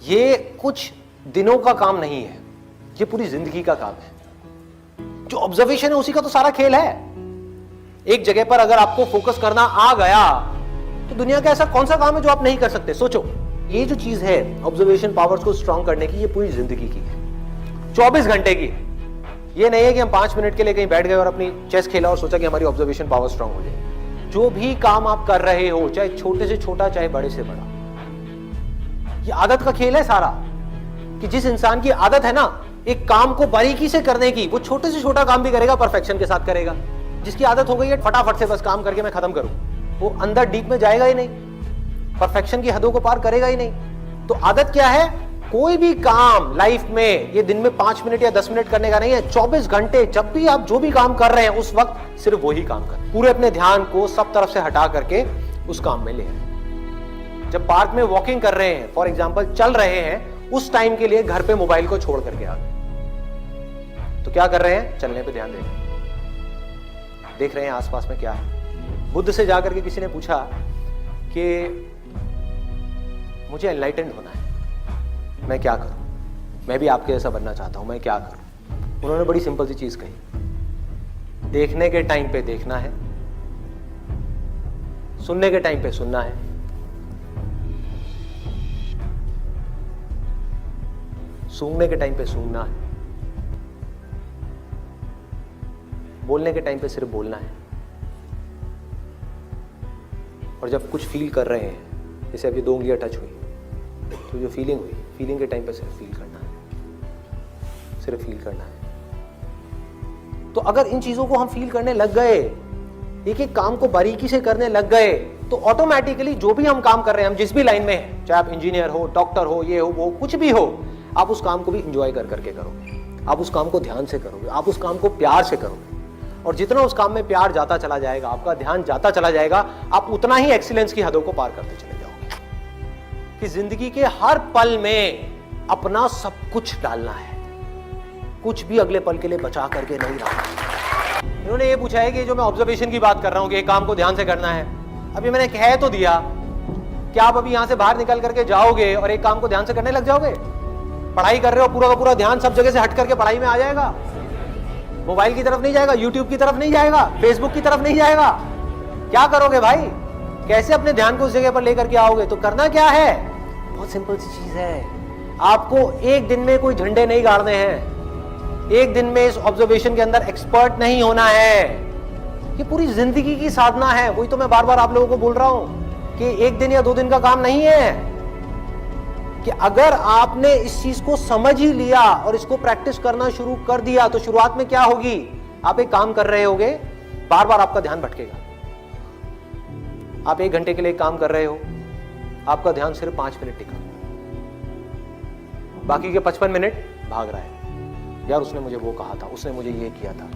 ये कुछ दिनों का काम नहीं है, ये पूरी जिंदगी का काम है। जो ऑब्जर्वेशन है उसी का तो सारा खेल है। एक जगह पर अगर आपको फोकस करना आ गया तो दुनिया का ऐसा कौन सा काम है जो आप नहीं कर सकते। सोचो, ये जो चीज है ऑब्जर्वेशन पावर्स को स्ट्रांग करने की, ये पूरी जिंदगी की है, 24 घंटे की है। ये नहीं है कि हम 5 मिनट के लिए कहीं बैठ गए और अपनी चेस खेला और सोचा कि हमारी ऑब्जर्वेशन पावर स्ट्रांग हो जाए। जो भी काम आप कर रहे हो, चाहे छोटे से छोटा चाहे बड़े से बड़ा, ये आदत का खेल है सारा। कि जिस इंसान की आदत है ना एक काम को बारीकी से करने की, वो छोटे से छोटा काम भी करेगा, परफेक्शन के साथ करेगा। जिसकी आदत हो गई है फटाफट से बस काम करके मैं खत्म करूं, वो अंदर डीप में जाएगा ही नहीं, परफेक्शन की हदों को पार करेगा ही नहीं। तो आदत क्या है? कोई भी काम लाइफ में ये दिन में 5 मिनट या 10 मिनट करने का नहीं है, 24 घंटे जब भी आप जो भी काम कर रहे हैं उस वक्त सिर्फ वही काम कर, पूरे अपने ध्यान को सब तरफ से हटा करके उस काम में ले आए। जब पार्क में वॉकिंग कर रहे हैं, फॉर एग्जाम्पल चल रहे हैं, उस टाइम के लिए घर पे मोबाइल को छोड़ करके आ गए, तो क्या कर रहे हैं? चलने पे ध्यान दे रहे हैं, देख रहे हैं आसपास में क्या है। बुद्ध से जाकर के किसी ने पूछा कि मुझे एनलाइटेंड होना है, मैं क्या करूं? मैं भी आपके जैसा बनना चाहता हूं, मैं क्या करूं? उन्होंने बड़ी सिंपल सी चीज कही, देखने के टाइम पे देखना है, सुनने के टाइम पे सुनना है, सूंघने के टाइम पे सूंघना है, बोलने के टाइम पे सिर्फ बोलना है। और जब कुछ फील कर रहे हैं, जैसे अभी 2 उंगलियां टच हुई, तो जो फीलिंग हुई, फीलिंग के टाइम पे सिर्फ फील करना है, सिर्फ फील करना है। तो अगर इन चीजों को हम फील करने लग गए, एक एक काम को बारीकी से करने लग गए, तो ऑटोमेटिकली जो भी हम काम कर रहे हैं, हम जिस भी लाइन में हैं, चाहे आप इंजीनियर हो, डॉक्टर हो, ये हो, वो कुछ भी हो, आप उस काम को भी इंजॉय कर करके करोगे, आप उस काम को ध्यान से करोगे, आप उस काम को प्यार से करोगे। और जितना उस काम में प्यार जाता चला जाएगा, आपका ध्यान जाता चला जाएगा, आप उतना ही एक्सीलेंस की हदों को पार करते चले जाओगे। कि जिंदगी के हर पल में अपना सब कुछ डालना है, कुछ भी अगले पल के लिए बचा करके नहीं रखना। इन्होंने ये पूछा है कि जो मैं ऑब्जर्वेशन की बात कर रहा हूं कि एक काम को ध्यान से करना है, अभी मैंने कह तो दिया, क्या आप अभी यहां से बाहर निकल करके जाओगे और एक काम को ध्यान से करने लग जाओगे? पढ़ाई कर रहे हो, पूरा का पूरा ध्यान सब जगह से हट करके पढ़ाई में आ जाएगा, मोबाइल की तरफ नहीं जाएगा, यूट्यूब की तरफ नहीं जाएगा, फेसबुक की तरफ नहीं जाएगा। क्या करोगे भाई? कैसे अपने ध्यान को उस जगह पर लेकर के आओगे? तो करना क्या है? बहुत सिंपल सी चीज है, आपको एक दिन में कोई झंडे नहीं गाड़ने हैं, एक दिन में इस ऑब्जर्वेशन के अंदर एक्सपर्ट नहीं होना है। ये पूरी जिंदगी की साधना है। वही तो मैं बार बार आप लोगों को बोल रहा हूं कि एक दिन या 2 दिन का काम नहीं है। कि अगर आपने इस चीज को समझ ही लिया और इसको प्रैक्टिस करना शुरू कर दिया, तो शुरुआत में क्या होगी? आप एक काम कर रहे होगे, बार बार आपका ध्यान भटकेगा। आप 1 घंटे के लिए काम कर रहे हो, आपका ध्यान सिर्फ 5 मिनट टिका, बाकी के 55 मिनट भाग रहा है। यार उसने मुझे वो कहा था, उसने मुझे ये किया था,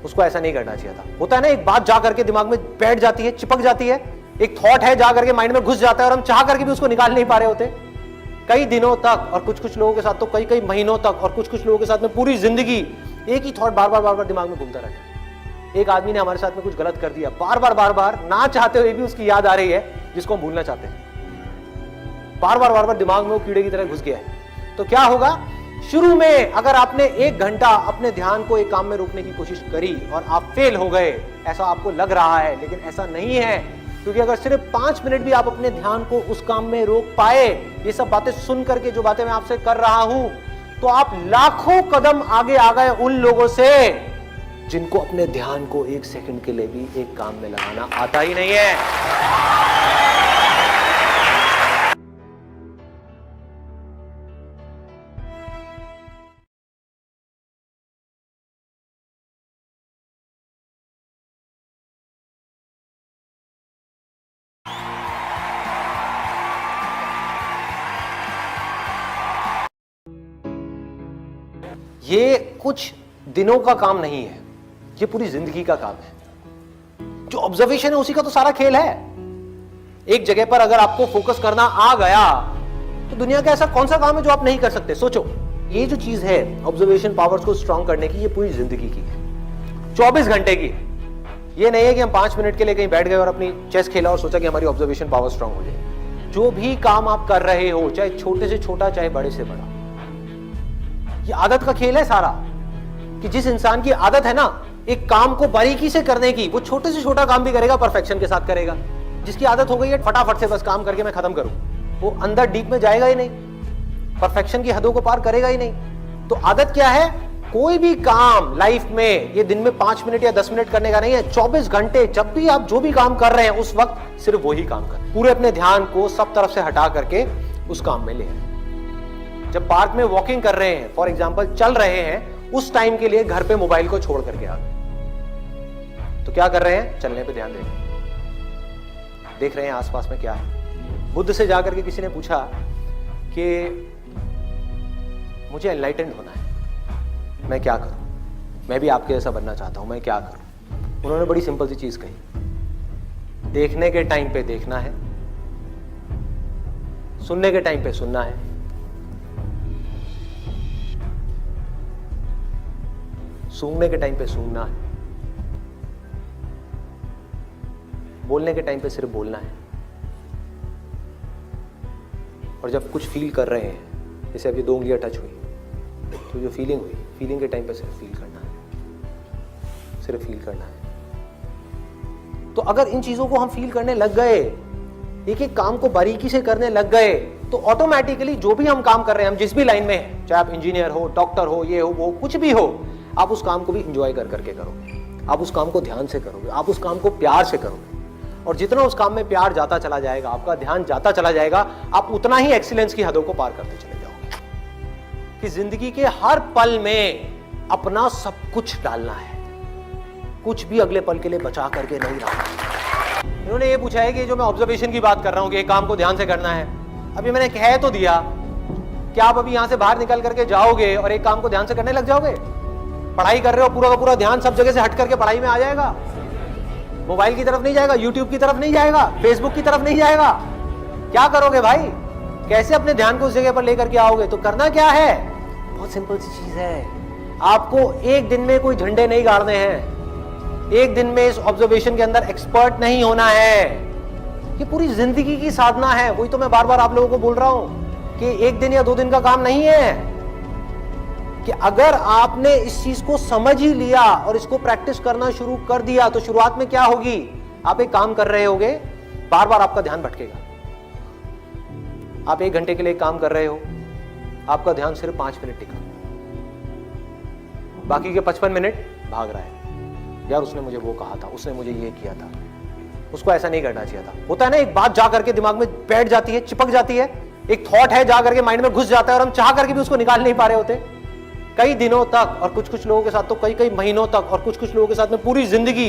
उसको ऐसा नहीं करना चाहिए था। होता है ना, एक बात जा करके दिमाग में बैठ जाती है, चिपक जाती है, एक थॉट है जा करके माइंड में घुस जाता है और हम चाह करके भी उसको निकाल नहीं पा रहे होते कई दिनों तक, और कुछ लोगों के साथ तो कई महीनों तक, और कुछ लोगों के साथ में पूरी जिंदगी एक ही थॉट बार बार दिमाग में घूमता रहता है। एक आदमी ने हमारे साथ में कुछ गलत कर दिया, बार बार ना चाहते हुए भी उसकी याद आ रही है, जिसको हम भूलना चाहते हैं। बार बार दिमाग में वो कीड़े की तरह घुस गया है। तो क्या होगा? शुरू में अगर आपने 1 घंटा अपने ध्यान को एक काम में रोकने की कोशिश करी और आप फेल हो गए, ऐसा आपको लग रहा है, लेकिन ऐसा नहीं है। क्योंकि अगर सिर्फ 5 मिनट भी आप अपने ध्यान को उस काम में रोक पाए, ये सब बातें सुन करके जो बातें मैं आपसे कर रहा हूं, तो आप लाखों कदम आगे आ गए उन लोगों से जिनको अपने ध्यान को 1 सेकंड के लिए भी एक काम में लगाना आता ही नहीं है। ये कुछ दिनों का काम नहीं है, ये पूरी जिंदगी का काम है। जो ऑब्जर्वेशन है उसी का तो सारा खेल है। एक जगह पर अगर आपको फोकस करना आ गया, तो दुनिया का ऐसा कौन सा काम है जो आप नहीं कर सकते। सोचो, ये जो चीज है ऑब्जर्वेशन पावर्स को स्ट्रांग करने की, ये पूरी जिंदगी की है, 24 घंटे की है। ये नहीं है कि हम 5 मिनट के लिए कहीं बैठ गए और अपनी चेस खेला और सोचा कि हमारी ऑब्जर्वेशन पावर स्ट्रांग हो जाए। जो भी काम आप कर रहे हो, चाहे छोटे से छोटा चाहे बड़े से बड़ा, ये आदत का खेल है सारा। कि जिस इंसान की आदत है ना एक काम को बारीकी से करने की, वो छोटे से छोटा काम भी करेगा, परफेक्शन के साथ करेगा। जिसकी आदत हो गई है फटाफट से बस काम करके मैं खत्म करूं, वो अंदर डीप में जाएगा ही नहीं, परफेक्शन की हदों को पार करेगा ही नहीं। तो आदत क्या है? कोई भी काम लाइफ में ये दिन में 5 मिनट या 10 मिनट करने का नहीं है, 24 घंटे जब भी आप जो भी काम कर रहे हैं उस वक्त सिर्फ वही काम कर, पूरे अपने ध्यान को सब तरफ से हटा करके उस काम में ले आए। जब पार्क में वॉकिंग कर रहे हैं, फॉर एग्जाम्पल चल रहे हैं, उस टाइम के लिए घर पे मोबाइल को छोड़ करके आ गए, तो क्या कर रहे हैं? चलने पे ध्यान देख रहे हैं आसपास में क्या है। बुद्ध से जाकर के किसी ने पूछा कि मुझे एनलाइटेंड होना है, मैं क्या करूं? मैं भी आपके जैसा बनना चाहता हूं, मैं क्या करूं? उन्होंने बड़ी सिंपल सी चीज कही, देखने के टाइम पे देखना है, सुनने के टाइम पे सुनना है, सूंघने के टाइम पे सूंघना है, बोलने के टाइम पे सिर्फ बोलना है। और जब कुछ फील कर रहे हैं, जैसे अभी 2 उंगलियां टच हुई, तो जो फीलिंग हुई, फीलिंग के टाइम पे सिर्फ फील करना है, सिर्फ फील करना है। तो अगर इन चीजों को हम फील करने लग गए, एक एक काम को बारीकी से करने लग गए, तो ऑटोमेटिकली जो भी हम काम कर रहे हैं, हम जिस भी लाइन में हैं, चाहे आप इंजीनियर हो, डॉक्टर हो, ये हो, वो कुछ भी हो, आप उस काम को भी इंजॉय कर करके करोगे, आप उस काम को ध्यान से करोगे, आप उस काम को प्यार से करोगे। और जितना उस काम में प्यार जाता चला जाएगा, आपका ध्यान जाता चला जाएगा, आप उतना ही एक्सीलेंस की हदों को पार करते चले जाओगे। कि जिंदगी के हर पल में अपना सब कुछ डालना है, कुछ भी अगले पल के लिए बचा करके नहीं रखना। इन्होंने ये पूछा है कि जो मैं ऑब्जर्वेशन की बात कर रहा हूं कि एक काम को ध्यान से करना है, अभी मैंने कह तो दिया, क्या आप अभी यहां से बाहर निकल करके जाओगे और एक काम को ध्यान से करने लग जाओगे? पढ़ाई कर रहे हो, पूरा का पूरा ध्यान सब जगह से हट करके पढ़ाई में आ जाएगा, मोबाइल की तरफ नहीं जाएगा, यूट्यूब की तरफ नहीं जाएगा, फेसबुक की तरफ नहीं जाएगा। क्या करोगे भाई? कैसे अपने ध्यान को उस जगह पर लेकर के आओगे? तो करना क्या है? बहुत सिंपल सी चीज है, आपको एक दिन में कोई झंडे नहीं गाड़ने हैं, एक दिन में इस ऑब्जर्वेशन के अंदर एक्सपर्ट नहीं होना है, ये पूरी जिंदगी की साधना है। वही तो मैं बार बार आप लोगों को बोल रहा हूं कि एक दिन या 2 दिन का काम नहीं है। कि अगर आपने इस चीज को समझ ही लिया और इसको प्रैक्टिस करना शुरू कर दिया, तो शुरुआत में क्या होगी? आप एक काम कर रहे होगे, बार बार आपका ध्यान भटकेगा। आप 1 घंटे के लिए काम कर रहे हो, आपका ध्यान सिर्फ 5 मिनट टिका, बाकी के 55 मिनट भाग रहा है। यार उसने मुझे वो कहा था, उसने मुझे ये किया था, उसको ऐसा नहीं करना चाहिए था। होता है ना, एक बात जा करके दिमाग में बैठ जाती है, चिपक जाती है, एक थॉट है जा करके माइंड में घुस जाता है और हम चाह करके भी उसको निकाल नहीं पा रहे होते कई दिनों तक, और कुछ लोगों के साथ तो कई महीनों तक, और कुछ लोगों के साथ में पूरी जिंदगी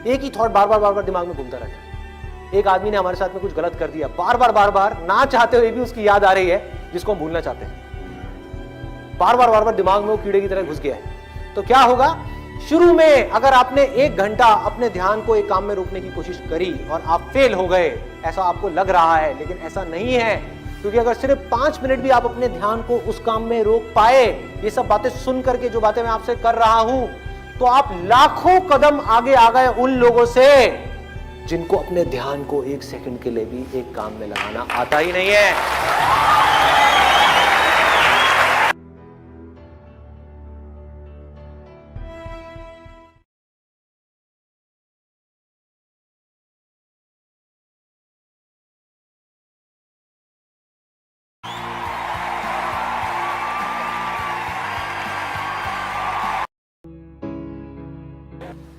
एक ही थॉट बार बार दिमाग में घूमता रहता है। एक आदमी ने हमारे साथ में कुछ गलत कर दिया, बार बार ना चाहते हुए भी उसकी याद आ रही है, जिसको हम भूलना चाहते हैं, बार बार दिमाग में वो कीड़े की तरह घुस गया है। तो क्या होगा? शुरू में अगर आपने 1 घंटा अपने ध्यान को एक काम में रोकने की कोशिश करी और आप फेल हो गए, ऐसा आपको लग रहा है, लेकिन ऐसा नहीं है। क्योंकि अगर सिर्फ 5 मिनट भी आप अपने ध्यान को उस काम में रोक पाए, ये सब बातें सुन करके जो बातें मैं आपसे कर रहा हूं, तो आप लाखों कदम आगे आ गए उन लोगों से जिनको अपने ध्यान को 1 सेकंड के लिए भी एक काम में लगाना आता ही नहीं है।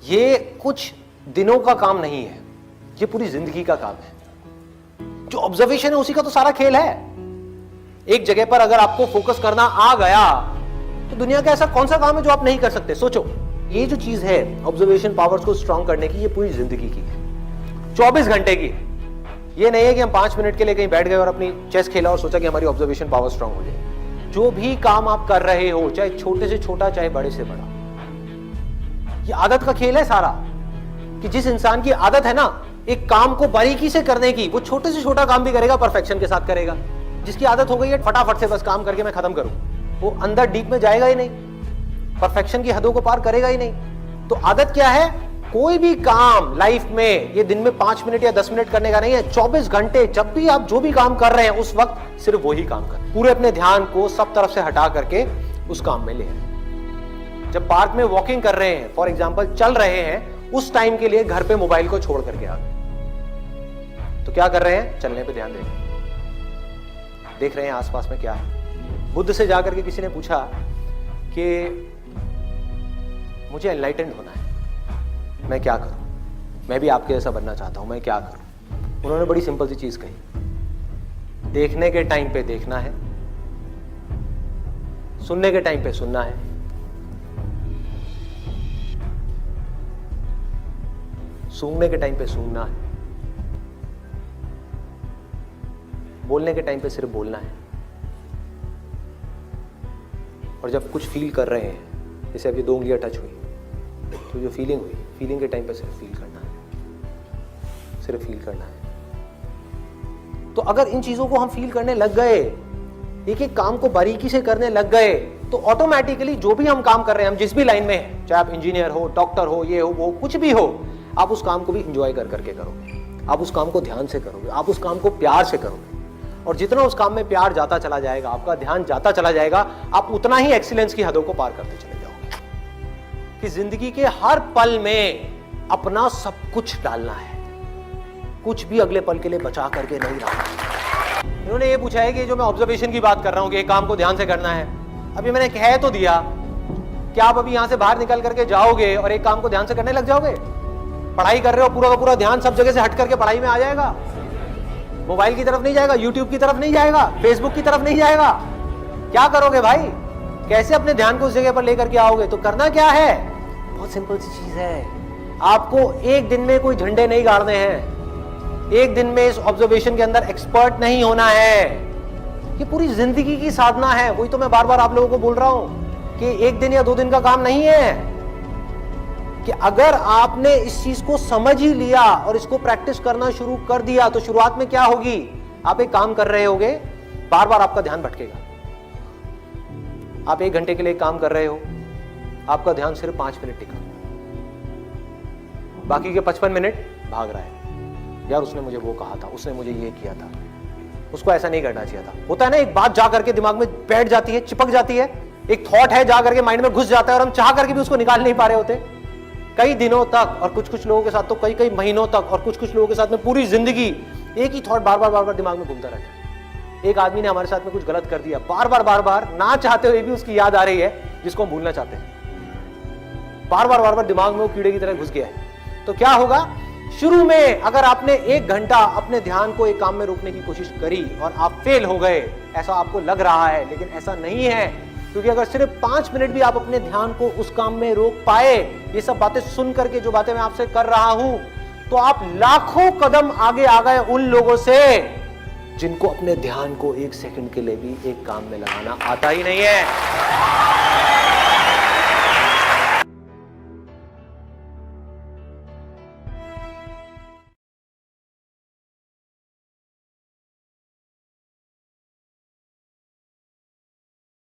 ये कुछ दिनों का काम नहीं है, ये पूरी जिंदगी का काम है। जो ऑब्जर्वेशन है उसी का तो सारा खेल है। एक जगह पर अगर आपको फोकस करना आ गया, तो दुनिया का ऐसा कौन सा काम है जो आप नहीं कर सकते? सोचो, ये जो चीज है ऑब्जर्वेशन पावर्स को स्ट्रॉन्ग करने की, ये पूरी जिंदगी की है, 24 घंटे की है। ये नहीं है कि हम 5 मिनट के लिए कहीं बैठ गए और अपनी चेस खेला और सोचा कि हमारी ऑब्जर्वेशन पावर स्ट्रॉन्ग हो जाए। जो भी काम आप कर रहे हो, चाहे छोटे से छोटा चाहे बड़े से बड़ा, ये आदत का खेल है सारा। कि जिस इंसान की आदत है ना एक काम को बारीकी से करने की, वो छोटे से छोटा काम भी करेगा, परफेक्शन के साथ करेगा। जिसकी आदत हो गई है फटाफट से बस काम करके मैं खत्म करूं, वो अंदर डीप में जाएगा ही नहीं, परफेक्शन की हदों को पार करेगा ही नहीं। तो आदत क्या है? कोई भी काम लाइफ में ये दिन में 5 मिनट या 10 मिनट करने का नहीं है, 24 घंटे जब भी आप जो भी काम कर रहे हैं उस वक्त सिर्फ वही काम कर, पूरे अपने ध्यान को सब तरफ से हटा करके उस काम में ले आए। जब पार्क में वॉकिंग कर रहे हैं, फॉर एग्जांपल चल रहे हैं, उस टाइम के लिए घर पे मोबाइल को छोड़ करके आ गए, तो क्या कर रहे हैं? चलने पे ध्यान देख रहे हैं आसपास में क्या है। बुद्ध से जाकर के किसी ने पूछा कि मुझे एनलाइटेंड होना है, मैं क्या करूं? मैं भी आपके जैसा बनना चाहता हूं, मैं क्या करूं? उन्होंने बड़ी सिंपल सी चीज कही, देखने के टाइम पे देखना है, सुनने के टाइम पे सुनना है, सूंघने के टाइम पे सूंघना है, बोलने के टाइम पे सिर्फ बोलना है। और जब कुछ फील कर रहे हैं, जैसे अभी 2 उंगलियां टच हुई, तो जो फीलिंग हुई, फीलिंग के टाइम पे सिर्फ फील करना है, सिर्फ फील करना है। तो अगर इन चीजों को हम फील करने लग गए, एक एक काम को बारीकी से करने लग गए, तो ऑटोमेटिकली जो भी हम काम कर रहे हैं, हम जिस भी लाइन में हैं, चाहे आप इंजीनियर हो, डॉक्टर हो, ये हो, वो कुछ भी हो, आप उस काम को भी इंजॉय कर करके करोगे, आप उस काम को ध्यान से करोगे, आप उस काम को प्यार से करोगे। और जितना उस काम में प्यार जाता चला जाएगा, आपका ध्यान जाता चला जाएगा, आप उतना ही एक्सीलेंस की हदों को पार करते चले जाओगे। कि जिंदगी के हर पल में अपना सब कुछ डालना है, कुछ भी अगले पल के लिए बचा करके नहीं रखना। इन्होंने ये पूछा है कि जो मैं ऑब्जर्वेशन की बात कर रहा हूं कि एक काम को ध्यान से करना है, अभी मैंने कह तो दिया, क्या आप अभी यहां से बाहर निकल करके जाओगे और एक काम को ध्यान से करने लग जाओगे? पढ़ाई कर रहे हो, पूरा का पूरा ध्यान सब जगह से हट करके पढ़ाई में आ जाएगा, मोबाइल की तरफ नहीं जाएगा, यूट्यूब की तरफ नहीं जाएगा, फेसबुक की तरफ नहीं जाएगा। क्या करोगे भाई? कैसे अपने ध्यान को उस जगह पर लेकर के आओगे? तो करना क्या है? बहुत सिंपल सी चीज है, आपको एक दिन में कोई झंडे नहीं गाड़ने हैं, एक दिन में इस ऑब्जर्वेशन के अंदर एक्सपर्ट नहीं होना है, ये पूरी जिंदगी की साधना है। वही तो मैं बार बार आप लोगों को बोल रहा हूं कि एक दिन या 2 दिन का काम नहीं है। कि अगर आपने इस चीज को समझ ही लिया और इसको प्रैक्टिस करना शुरू कर दिया, तो शुरुआत में क्या होगी? आप एक काम कर रहे होगे, बार बार आपका ध्यान भटकेगा। आप 1 घंटे के लिए काम कर रहे हो, आपका ध्यान सिर्फ 5 मिनट टिका, बाकी के 55 मिनट भाग रहा है। यार उसने मुझे वो कहा था, उसने मुझे ये किया था, उसको ऐसा नहीं करना चाहिए था। होता है ना, एक बात जा करके दिमाग में बैठ जाती है, चिपक जाती है, एक थॉट है जा करके माइंड में घुस जाता है और हम चाह करके भी उसको निकाल नहीं पा रहे होते कई दिनों तक, और कुछ लोगों के साथ तो कई महीनों तक, और कुछ लोगों के साथ में पूरी जिंदगी एक ही थॉट बार बार दिमाग में घूमता रहता है। एक आदमी ने हमारे साथ में कुछ गलत कर दिया, बार बार ना चाहते हुए भी उसकी याद आ रही है, जिसको हम भूलना चाहते हैं, बार बार दिमाग में वो कीड़े की तरह घुस गया है। तो क्या होगा? शुरू में अगर आपने 1 घंटा अपने ध्यान को एक काम में रोकने की कोशिश करी और आप फेल हो गए, ऐसा आपको लग रहा है, लेकिन ऐसा नहीं है। क्योंकि अगर सिर्फ 5 मिनट भी आप अपने ध्यान को उस काम में रोक पाए, ये सब बातें सुन करके जो बातें मैं आपसे कर रहा हूं, तो आप लाखों कदम आगे आ गए उन लोगों से जिनको अपने ध्यान को 1 सेकंड के लिए भी एक काम में लगाना आता ही नहीं है।